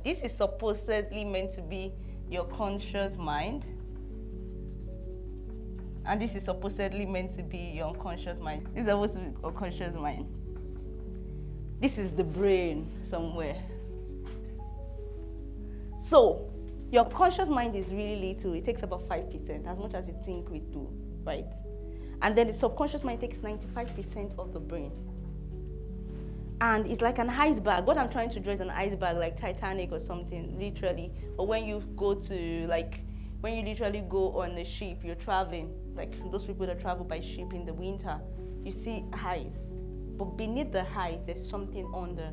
This is supposedly meant to be your conscious mind. And this is supposedly meant to be your unconscious mind. This is supposed to be your conscious mind. This is the brain somewhere. So, your conscious mind is really little. It takes about 5%, as much as you think we do, right? And then the subconscious mind takes 95% of the brain. And it's like an iceberg. What I'm trying to draw is an iceberg, like Titanic or something, literally. Or when you go to, like, when you literally go on a ship, you're traveling, like those people that travel by ship in the winter, you see ice. But beneath the ice, there's something under.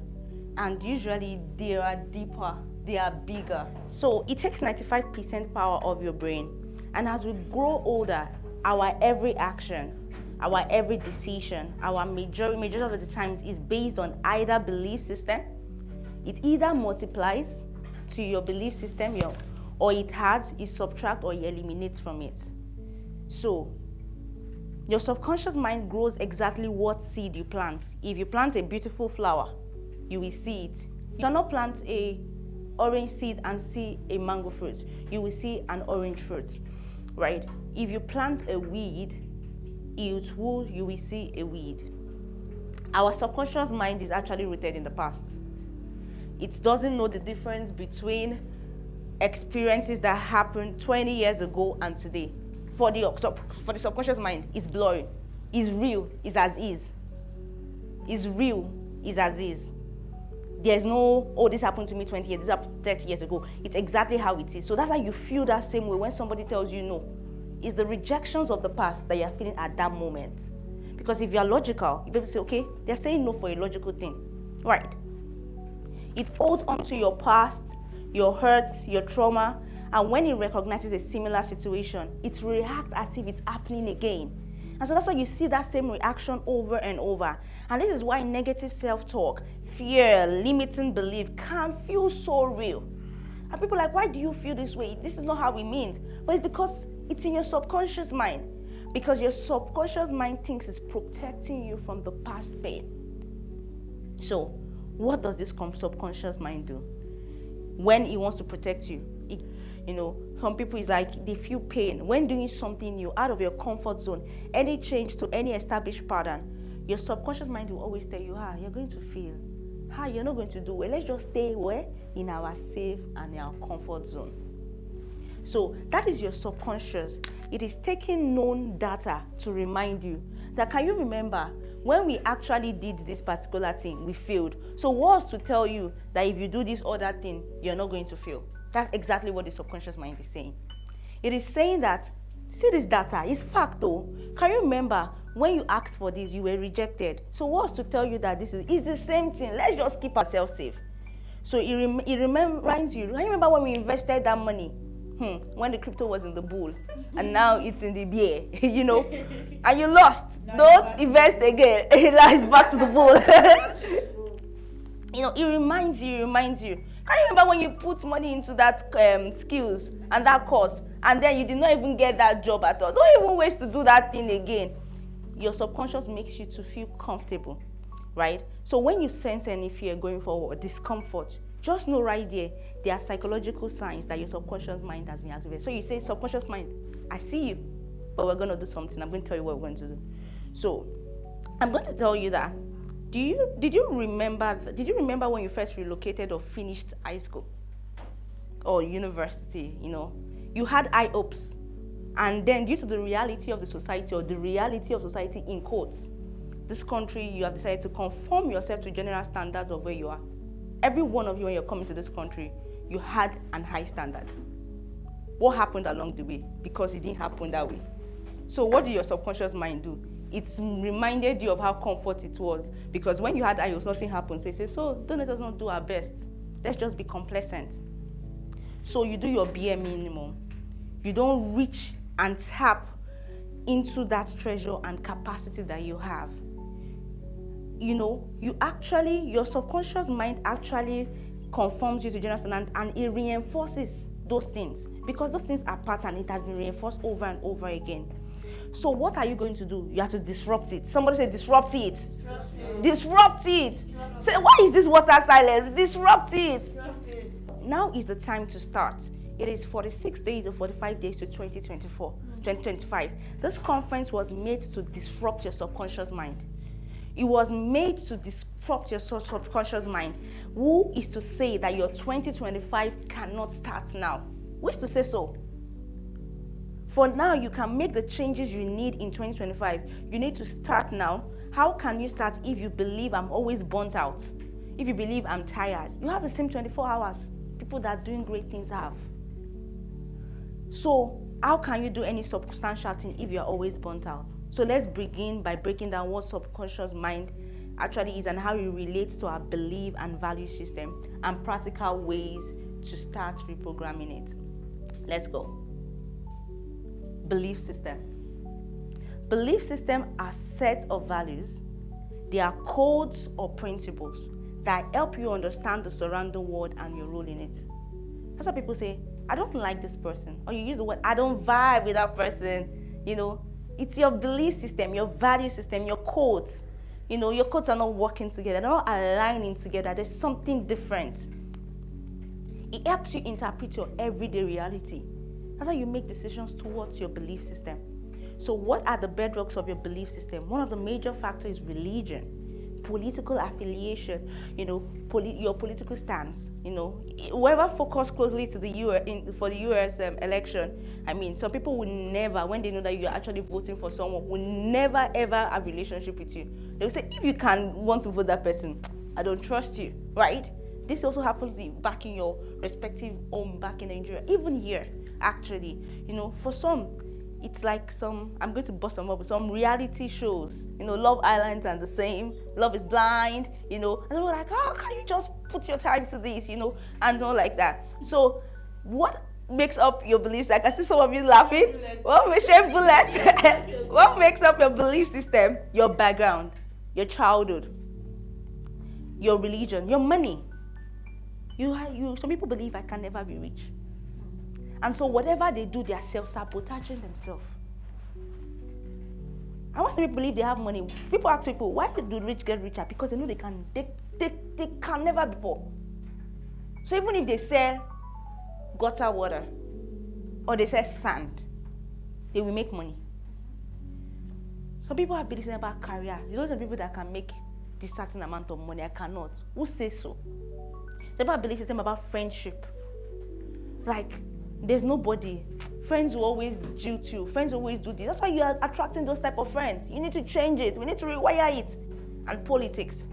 And usually they are deeper, they are bigger. So it takes 95% power of your brain. And as we grow older, our every action, our every decision, our majority of the times is based on either belief system. It either multiplies to your belief system, or it adds, it subtracts, or it eliminates from it. So your subconscious mind grows exactly what seed you plant. If you plant a beautiful flower, you will see it. You cannot plant a orange seed and see a mango fruit. You will see an orange fruit, right? If you plant a weed, you will see a weed. Our subconscious mind is actually rooted in the past. It doesn't know the difference between experiences that happened 20 years ago and today. For the subconscious mind, it's blurry. It's real, it's as is. It's real, it's as is. There's no, oh, this happened to me 20 years, this happened 30 years ago. It's exactly how it is. So that's why you feel that same way when somebody tells you no. It's the rejections of the past that you're feeling at that moment. Because if you're logical, you'll be able to say, okay, they're saying no for a logical thing. Right. It holds onto your past, your hurts, your trauma, and when it recognizes a similar situation, it reacts as if it's happening again. And so that's why you see that same reaction over and over. And this is why negative self-talk, fear, limiting belief can feel so real. And people are like, why do you feel this way? This is not how it means. But it's because it's in your subconscious mind. Because your subconscious mind thinks it's protecting you from the past pain. So, what does this subconscious mind do? When it wants to protect you, some people is like they feel pain. When doing something new, out of your comfort zone, any change to any established pattern, your subconscious mind will always tell you, you're going to feel. You're not going to do well. Let's just stay where? In our safe and in our comfort zone. So that is your subconscious. It is taking known data to remind you that, can you remember when we actually did this particular thing, we failed. So what's to tell you that if you do this other thing, you're not going to fail? That's exactly what the subconscious mind is saying. It is saying that, see this data, it's fact though. Can you remember when you asked for this, you were rejected? So what's to tell you that this is the same thing? Let's just keep ourselves safe. So it reminds you, can you remember when we invested that money? When the crypto was in the bull and now it's in the bear, and you lost. Don't invest again. It's back to the bull. It reminds you. Can you remember when you put money into that skills and that course and then you did not even get that job at all? Don't even waste to do that thing again. Your subconscious makes you to feel comfortable, right? So when you sense any fear going forward, discomfort, just know right there are psychological signs that your subconscious mind has been activated. So you say, subconscious mind, I see you, but we're going to do something. I'm going to tell you what we're going to do. So I'm going to tell you that, did you remember when you first relocated or finished high school or university, you had high hopes. And then due to the reality of the society, or the reality of society in quotes, this country, you have decided to conform yourself to general standards of where you are. Every one of you, when you're coming to this country, you had an high standard. What happened along the way? Because it didn't happen that way. So what did your subconscious mind do? It reminded you of how comfort it was. Because when you had high hopes, nothing happened. So it says, so don't let us not do our best. Let's just be complacent. So you do your bare minimum. You don't reach and tap into that treasure and capacity that you have. Your subconscious mind actually conforms you to general standard, and it reinforces those things because those things are pattern. It has been reinforced over and over again. So what are you going to do? You have to disrupt it. Somebody say disrupt it. Disrupt it. Say, why is this water silent? Disrupt it. now is the time to start. It is 46 days or 45 days to 2025. This conference was made to disrupt your subconscious mind. It was made to disrupt your subconscious mind. Who is to say that your 2025 cannot start now? Who is to say so? For now, you can make the changes you need in 2025. You need to start now. How can you start if you believe I'm always burnt out? If you believe I'm tired? You have the same 24 hours people that are doing great things have. So how can you do any substantial thing if you're always burnt out? So let's begin by breaking down what subconscious mind actually is and how it relates to our belief and value system and practical ways to start reprogramming it. Let's go. Belief system. Belief system are set of values. They are codes or principles that help you understand the surrounding world and your role in it. That's why people say, I don't like this person. Or you use the word, I don't vibe with that person. You know, it's your belief system, your value system, your codes. You know, your codes are not working together. They're not aligning together. There's something different. It helps you interpret your everyday reality. That's how you make decisions towards your belief system. So what are the bedrocks of your belief system? One of the major factors is religion, political affiliation, you know, your political stance. You know, whoever focus closely to the for the US election, I mean, some people will never, when they know that you're actually voting for someone, will never ever have a relationship with you. They'll say, if you can want to vote that person, I don't trust you, right? This also happens back in your respective home, back in Nigeria, even here, actually. You know, for some, it's like I'm going to bust them up with some reality shows. You know, Love Island and the same, Love is Blind, you know. And we're like, how can you just put your time to this, you know, and all like that. So what makes up your beliefs? Like I see some of you laughing. What makes what makes up your belief system? Your background, your childhood, your religion, your money. Some people believe I can never be rich. And so whatever they do, they are self-sabotaging themselves. And once people believe they have money, people ask people, why do the rich get richer? Because they know they can never be poor. So even if they sell gutter water or they sell sand, they will make money. Some people have been listening about career. Those are people that can make this certain amount of money. I cannot. Who says so? Some people believe system about friendship. Like, there's nobody. Friends will always jilt you. Friends will always do this. That's why you are attracting those type of friends. You need to change it. We need to rewire it. And politics.